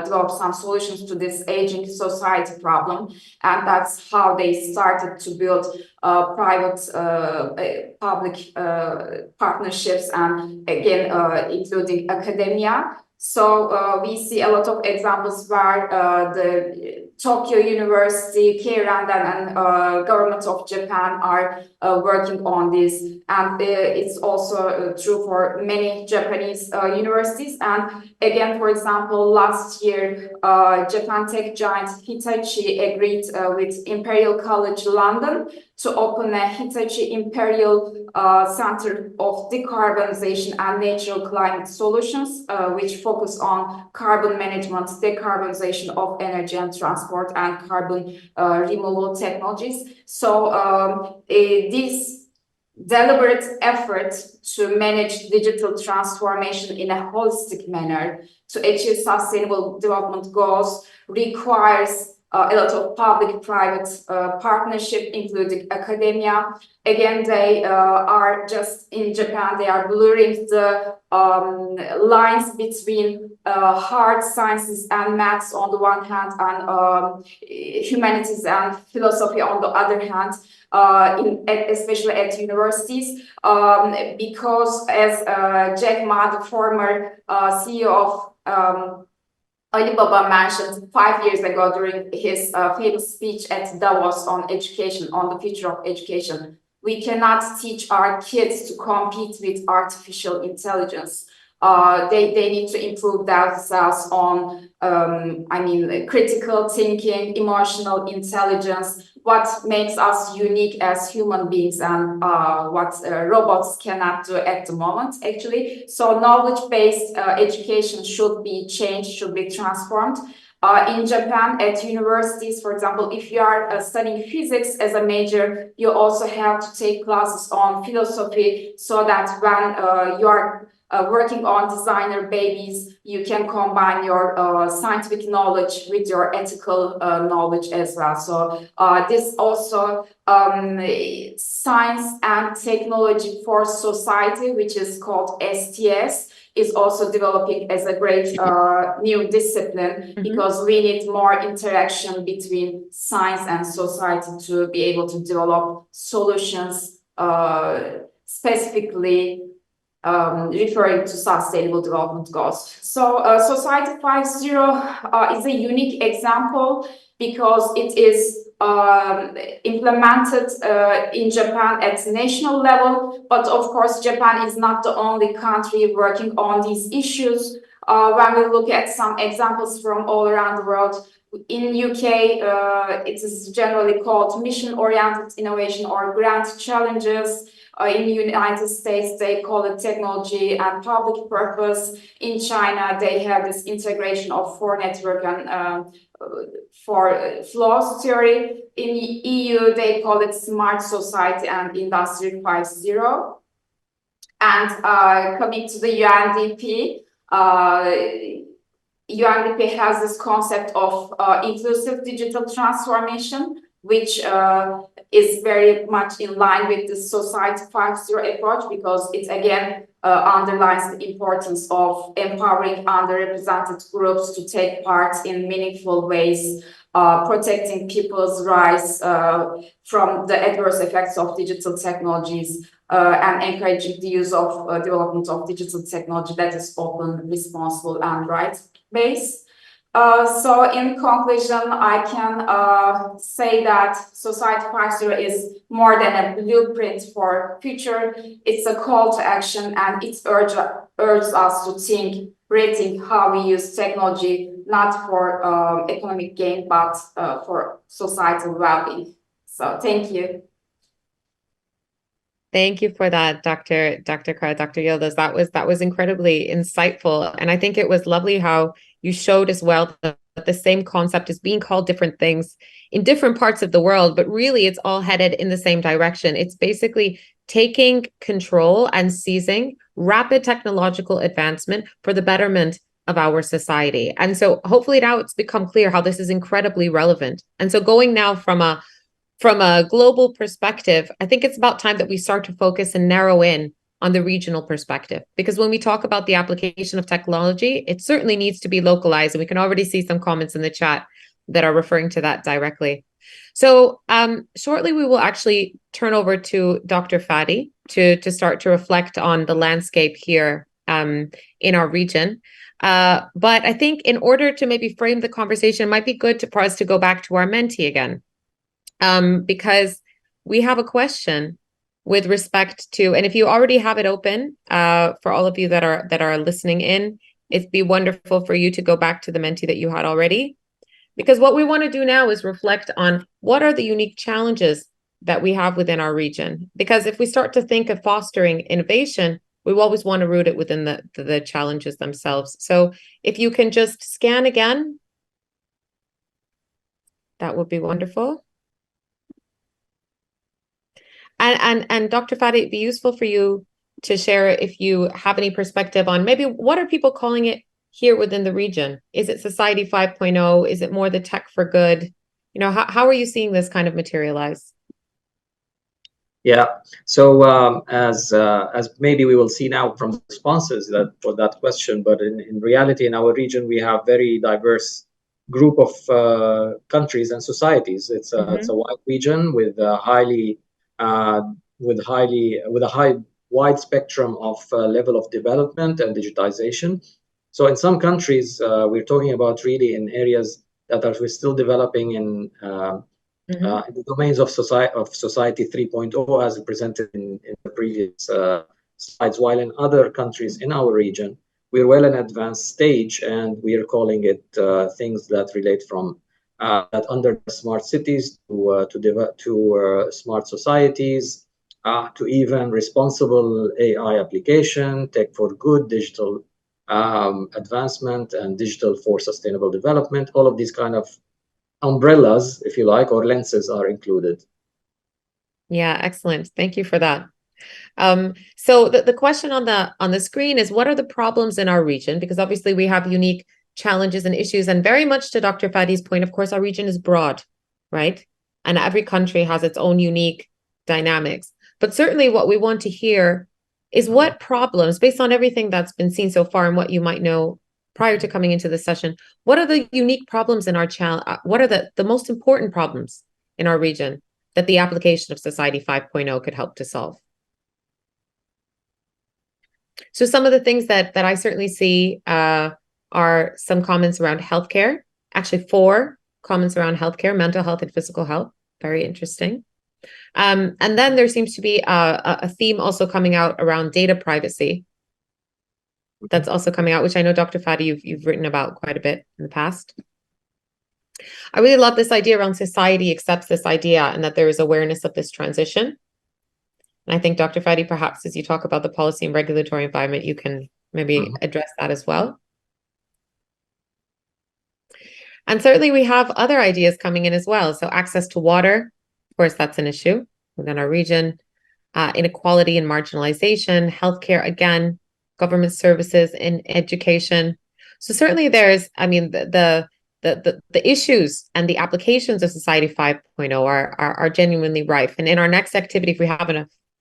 Speaker 6: develop some solutions to this aging society problem. And that's how they started to build private public partnerships, and again including academia. So we see a lot of examples where the Tokyo University, Keirandan, and government of Japan are working on this. And it's also true for many Japanese universities. And again, for example, last year, Japan tech giant Hitachi agreed with Imperial College London to open a Hitachi Imperial Center of Decarbonization and Natural Climate Solutions, which focus on carbon management, decarbonization of energy and transport, and carbon removal technologies. So this deliberate effort to manage digital transformation in a holistic manner to achieve sustainable development goals requires a lot of public-private partnership, including academia. Again, they are just in Japan, they are blurring the lines between hard sciences and maths on the one hand, and humanities and philosophy on the other hand, especially at universities, because as Jack Ma, the former CEO of Alibaba, mentioned 5 years ago during his famous speech at Davos on education, on the future of education, we cannot teach our kids to compete with artificial intelligence. They need to improve themselves on, critical thinking, emotional intelligence, what makes us unique as human beings, and what robots cannot do at the moment, actually. So knowledge-based education should be changed, should be transformed. In Japan, at universities, for example, if you are studying physics as a major, you also have to take classes on philosophy, so that when you are working on designer babies, you can combine your scientific knowledge with your ethical knowledge as well. So this also Science and Technology for Society, which is called STS, is also developing as a great new discipline, because we need more interaction between science and society to be able to develop solutions specifically referring to sustainable development goals. So Society 5.0 is a unique example because it is implemented in Japan at national level, but of course Japan is not the only country working on these issues. When we look at some examples from all around the world, in UK, it is generally called mission-oriented innovation or grand challenges. In the United States, they call it technology and public purpose. In China, they have this integration of four network and for flows theory. In the EU, they call it smart society and industry 5.0. And coming to the UNDP, UNDP has this concept of inclusive digital transformation, which is very much in line with the Society 5.0 approach, because it again underlines the importance of empowering underrepresented groups to take part in meaningful ways, protecting people's rights from the adverse effects of digital technologies, and encouraging the use of development of digital technology that is open, responsible, and rights-based. So in conclusion, I can say that Society 5.0 is more than a blueprint for future. It's a call to action, and it urges us to rethink how we use technology, not for economic gain, but for societal well-being. So thank you.
Speaker 1: Thank you for that, Dr. Kara, Dr. Yildiz. That was incredibly insightful. And I think it was lovely how you showed as well that the same concept is being called different things in different parts of the world, but really it's all headed in the same direction. It's basically taking control and seizing rapid technological advancement for the betterment of our society. And so hopefully now it's become clear how this is incredibly relevant. And so going now from a global perspective, I think it's about time that we start to focus and narrow in on the regional perspective, because when we talk about the application of technology, it certainly needs to be localized. And we can already see some comments in the chat that are referring to that directly. So shortly, we will actually turn over to Dr. Fadi to start to reflect on the landscape here in our region. But I think in order to maybe frame the conversation, it might be good for us to go back to our mentee again, because we have a question with respect to, and if you already have it open, for all of you that are listening in, it'd be wonderful for you to go back to the mentee that you had already, because what we want to do now is reflect on what are the unique challenges that we have within our region. Because if we start to think of fostering innovation, we always want to root it within the challenges themselves. So if you can just scan again, that would be wonderful. And Dr. Fadi, it'd be useful for you to share if you have any perspective on maybe what are people calling it here within the region? Is it Society 5.0? Is it more the tech for good? You know, how are you seeing this kind of materialize?
Speaker 5: Yeah, so as maybe we will see now from the responses that for that question, but in reality, in our region, we have very diverse group of countries and societies. It's a wide region with a wide spectrum of level of development and digitization. So in some countries, we're talking about really in areas that we're still developing in the domains of society 3.0 as presented in the previous slides, while in other countries in our region, we're well in advanced stage, and we are calling it things that relate from that under smart cities to smart societies, to even responsible AI application, tech for good, digital advancement, and digital for sustainable development. All of these kind of umbrellas, if you like, or lenses are included.
Speaker 1: Yeah, excellent. Thank you for that. So the question on the screen is, what are the problems in our region? Because obviously we have unique challenges and issues, and very much to Dr. Fadi's point, of course, our region is broad, right? And every country has its own unique dynamics. But certainly what we want to hear is what problems, based on everything that's been seen so far and what you might know prior to coming into this session, what are the unique problems in our challenge? What are the most important problems in our region that the application of Society 5.0 could help to solve? So some of the things that I certainly see are some comments around healthcare. Actually, 4 comments around healthcare, mental health, and physical health. Very interesting. And then there seems to be a theme also coming out around data privacy. That's also coming out, which I know, Dr. Fadi, you've written about quite a bit in the past. I really love this idea around society accepts this idea and that there is awareness of this transition. And I think, Dr. Fadi, perhaps as you talk about the policy and regulatory environment, you can maybe address that as well. And certainly we have other ideas coming in as well. So access to water, of course, that's an issue within our region. Inequality and marginalization, healthcare, again, government services and education. So certainly there's, I mean, the issues and the applications of Society 5.0 are genuinely rife. And in our next activity, if we have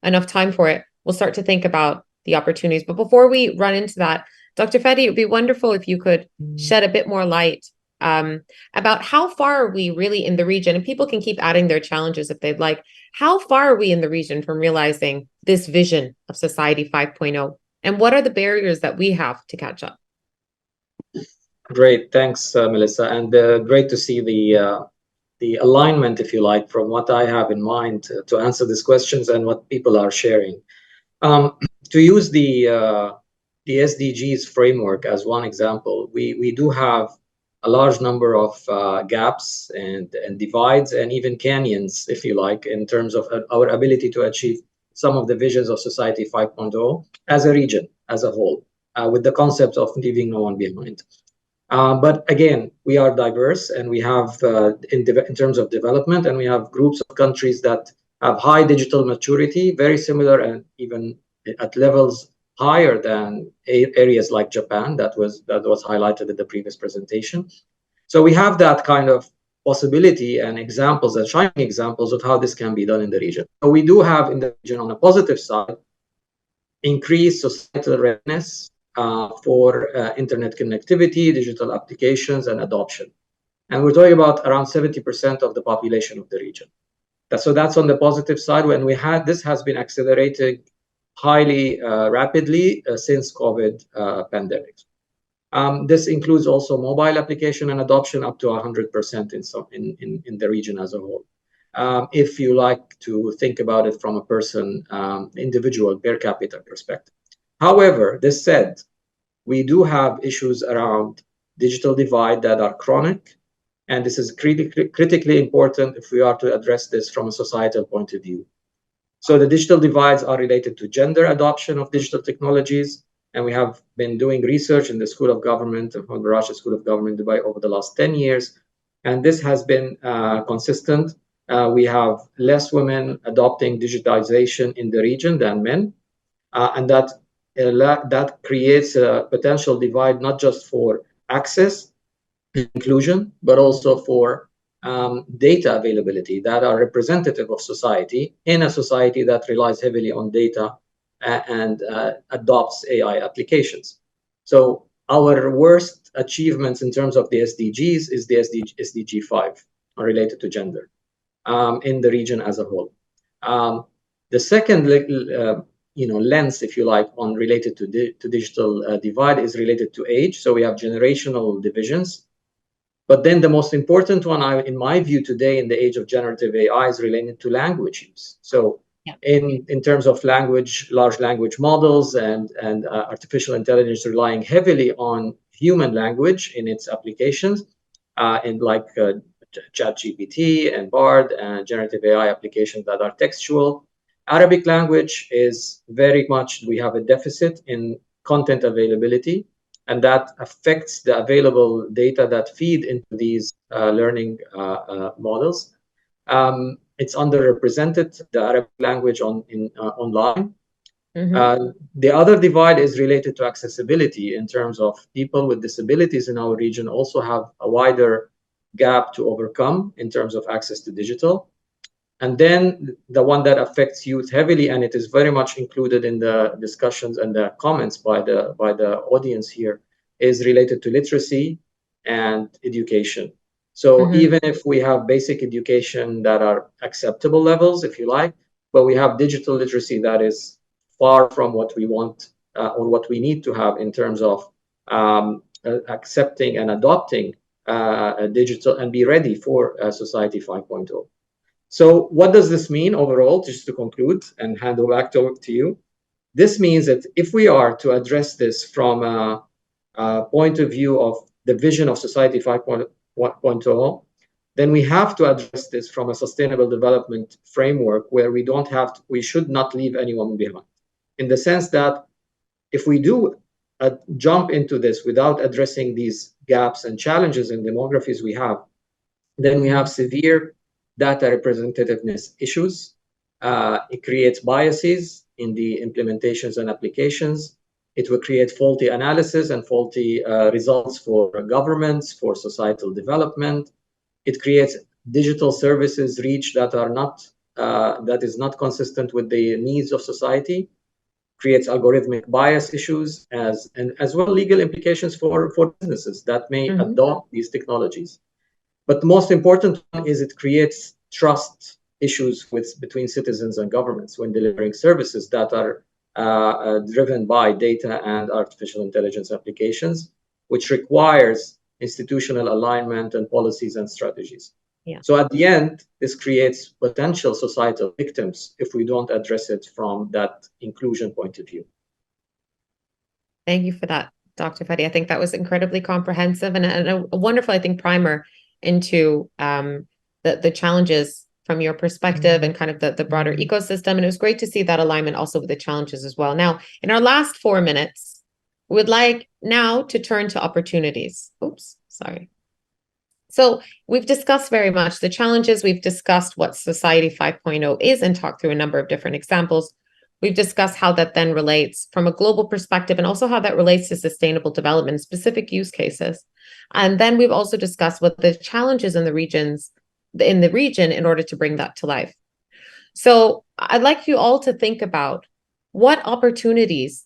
Speaker 1: enough time for it, we'll start to think about the opportunities. But before we run into that, Dr. Fadi, it would be wonderful if you could shed a bit more light about how far are we really in the region, and people can keep adding their challenges if they'd like. How far are we in the region from realizing this vision of Society 5.0? And what are the barriers that we have to catch up?
Speaker 5: Great, thanks, Melissa, and great to see the alignment, if you like, from what I have in mind to answer these questions and what people are sharing. To use the SDGs framework as one example, we do have a large number of gaps and divides and even canyons, if you like, in terms of our ability to achieve some of the visions of Society 5.0 as a region, as a whole, with the concept of leaving no one behind. But again, we are diverse, and we have, in terms of development, and we have groups of countries that have high digital maturity, very similar and even at levels higher than areas like Japan that was highlighted in the previous presentation. So we have that kind of possibility and examples, and shining examples of how this can be done in the region. So we do have in the region, on a positive side, increased societal readiness for internet connectivity, digital applications, and adoption. And we're talking about around 70% of the population of the region. So that's on the positive side. When this has been accelerating highly rapidly since COVID pandemic. This includes also mobile application and adoption up to 100% in the region as a whole. If you like to think about it from a person, individual per capita perspective. However, this said, we do have issues around digital divide that are chronic, and this is critically important if we are to address this from a societal point of view. So the digital divides are related to gender adoption of digital technologies, and we have been doing research in the School of Government, Mohammed bin Rashid School of Government, Dubai, over the last 10 years, and this has been consistent. We have less women adopting digitization in the region than men, and that creates a potential divide not just for access and inclusion, but also for data availability that are representative of society in a society that relies heavily on data and adopts AI applications. So our worst achievements in terms of the SDGs is the SDG 5 related to gender in the region as a whole. The second lens, if you like, on related to digital divide is related to age. So we have generational divisions. But then the most important one, in my view today, in the age of generative AI, is related to language use. So in terms of language, large language models and artificial intelligence relying heavily on human language in its applications, in like ChatGPT and Bard and generative AI applications that are textual. Arabic language is very much, we have a deficit in content availability, and that affects the available data that feed into these learning models. It's underrepresented, the Arabic language online. The other divide is related to accessibility in terms of people with disabilities in our region also have a wider gap to overcome in terms of access to digital. And then the one that affects youth heavily, and it is very much included in the discussions and the comments by the audience here, is related to literacy and education. So even if we have basic education that are acceptable levels, if you like, but we have digital literacy that is far from what we want or what we need to have in terms of accepting and adopting digital and be ready for Society 5.0. So what does this mean overall, just to conclude and hand it back to you? This means that if we are to address this from a point of view of the vision of Society 5.0, then we have to address this from a sustainable development framework where we should not leave anyone behind. In the sense that if we do jump into this without addressing these gaps and challenges in demographies we have, then we have severe data representativeness issues. It creates biases in the implementations and applications. It will create faulty analysis and faulty results for governments, for societal development. It creates digital services reach that is not consistent with the needs of society. Creates algorithmic bias issues as well legal implications for businesses that may adopt these technologies. But the most important one is it creates trust issues between citizens and governments when delivering services that are driven by data and artificial intelligence applications, which requires institutional alignment and policies and strategies. So at the end, this creates potential societal victims if we don't address it from that inclusion point of view.
Speaker 1: Thank you for that, Dr. Fadi. I think that was incredibly comprehensive and a wonderful, I think, primer into the challenges from your perspective and kind of the broader ecosystem. And it was great to see that alignment also with the challenges as well. Now, in our last 4 minutes, we would like now to turn to opportunities. So we've discussed very much the challenges. We've discussed what Society 5.0 is and talked through a number of different examples. We've discussed how that then relates from a global perspective and also how that relates to sustainable development, specific use cases. And then we've also discussed what the challenges in the region in order to bring that to life. So I'd like you all to think about what opportunities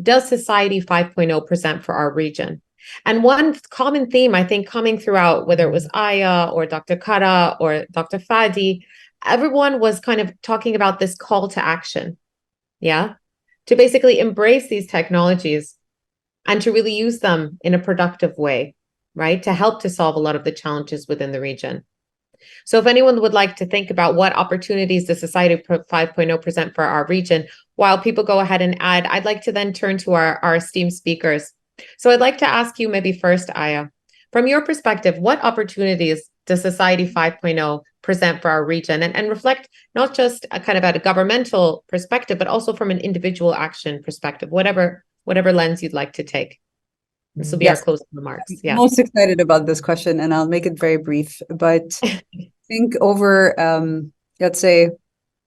Speaker 1: does Society 5.0 present for our region? And one common theme, I think, coming throughout, whether it was Aya or Dr. Kara or Dr. Fadi, everyone was kind of talking about this call to action. Yeah. to basically embrace these technologies and to really use them in a productive way, right? To help to solve a lot of the challenges within the region. So if anyone would like to think about what opportunities the Society 5.0 present for our region, while people go ahead and add, I'd like to then turn to our esteemed speakers. So I'd like to ask you maybe first, Aya, from your perspective, what opportunities does Society 5.0 present for our region, and reflect not just a kind of at a governmental perspective, but also from an individual action perspective, whatever lens you'd like to take. This will be our closing remarks. Yeah.
Speaker 2: Most excited about this question, and I'll make it very brief. But I think over, let's say,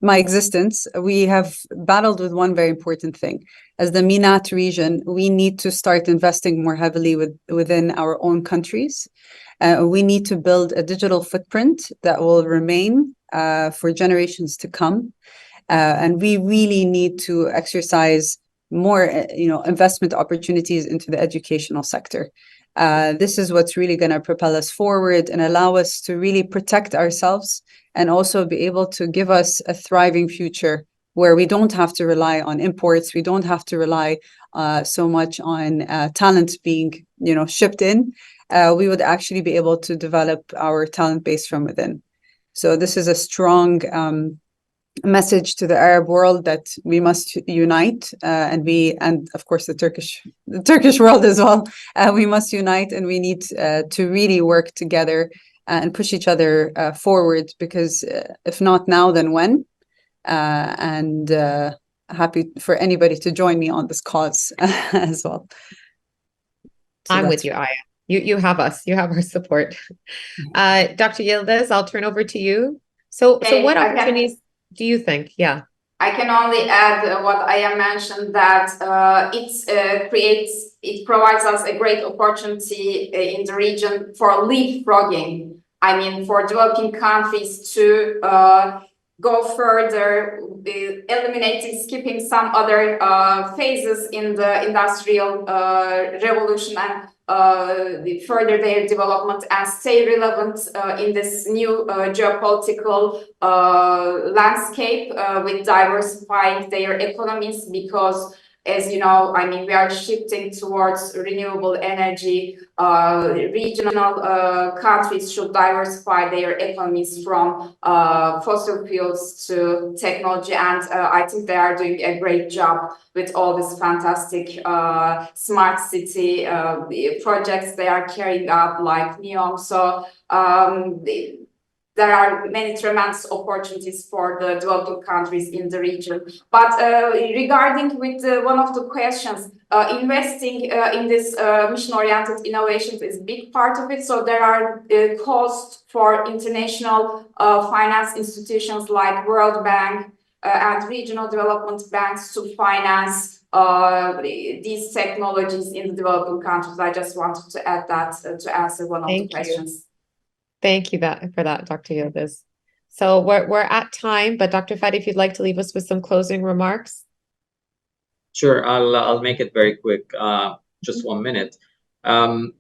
Speaker 2: my existence, we have battled with one very important thing. As the MENAT region, we need to start investing more heavily within our own countries. We need to build a digital footprint that will remain for generations to come. And we really need to exercise more, investment opportunities into the educational sector. This is what's really going to propel us forward and allow us to really protect ourselves, and also be able to give us a thriving future where we don't have to rely on imports. We don't have to rely so much on talent being, shipped in. We would actually be able to develop our talent base from within. So this is a strong message to the Arab world that we must unite, and of course the Turkish world as well. We must unite, and we need to really work together and push each other forward, because if not now, then when? And happy for anybody to join me on this cause as well. So
Speaker 1: I'm with you, Aya. You have us. You have our support. Dr. Yildiz, I'll turn over to you. So what opportunities do you think? Yeah.
Speaker 6: I can only add what Aya mentioned, that it provides us a great opportunity in the region for leapfrogging. I mean, for developing countries to go further, skipping some other phases in the industrial revolution, and further their development and stay relevant in this new geopolitical landscape with diversifying their economies, because, as you know, I mean, we are shifting towards renewable energy. Regional countries should diversify their economies from fossil fuels to technology, and I think they are doing a great job with all this fantastic smart city projects they are carrying out, like NEOM. So there are many tremendous opportunities for the developing countries in the region. But regarding with one of the questions, investing in this mission-oriented innovations is a big part of it. So there are costs for international finance institutions like World Bank and regional development banks to finance these technologies in the developing countries. I just wanted to add that to answer one of the questions.
Speaker 1: Thank you for that, Dr. Yildiz. So we're at time, but Dr. Fadi, if you'd like to leave us with some closing remarks.
Speaker 5: Sure, I'll make it very quick, just 1 minute.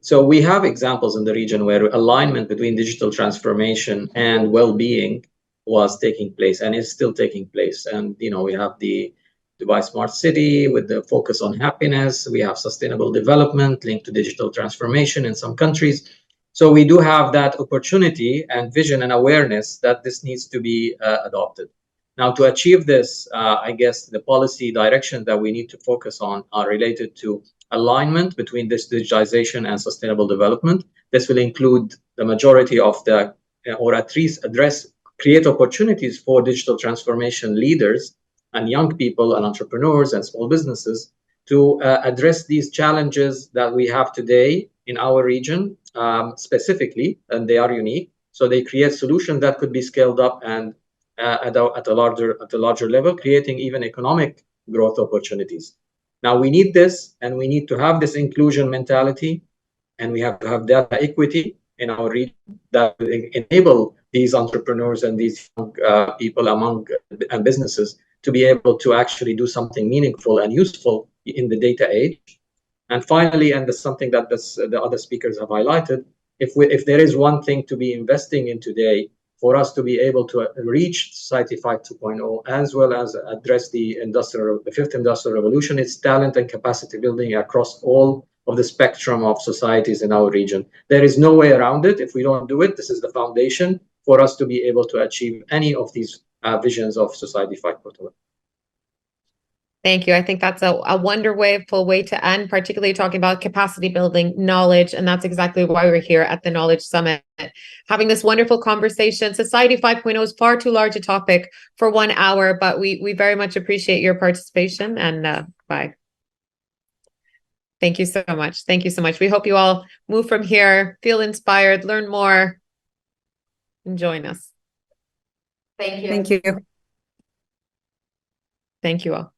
Speaker 5: So we have examples in the region where alignment between digital transformation and well-being was taking place and is still taking place. And we have the Dubai Smart City with the focus on happiness. We have sustainable development linked to digital transformation in some countries. So we do have that opportunity and vision and awareness that this needs to be adopted. Now, to achieve this, I guess the policy direction that we need to focus on are related to alignment between this digitization and sustainable development. This will include the majority of the, or at least create opportunities for digital transformation leaders and young people and entrepreneurs and small businesses to address these challenges that we have today in our region specifically, and they are unique. So they create solutions that could be scaled up and at a larger level, creating even economic growth opportunities. Now we need this, and we need to have this inclusion mentality, and we have to have data equity in our region that will enable these entrepreneurs and these young people and businesses to be able to actually do something meaningful and useful in the data age. And finally, and that's something that the other speakers have highlighted, if there is one thing to be investing in today, for us to be able to reach Society 5.2.0 as well as address the fifth industrial revolution. It's talent and capacity building across all of the spectrum of societies in our region. There is no way around it. If we don't do it, this is the foundation for us to be able to achieve any of these visions of Society 5.0.
Speaker 1: Thank you. I think that's a wonderful way to end, particularly talking about capacity building, knowledge, and that's exactly why we're here at the Knowledge Summit, having this wonderful conversation. Society 5.0 is far too large a topic for 1 hour, but we very much appreciate your participation, and bye. Thank you so much. Thank you so much. We hope you all move from here, feel inspired, learn more, and join us.
Speaker 6: Thank you.
Speaker 2: Thank you.
Speaker 1: Thank you all.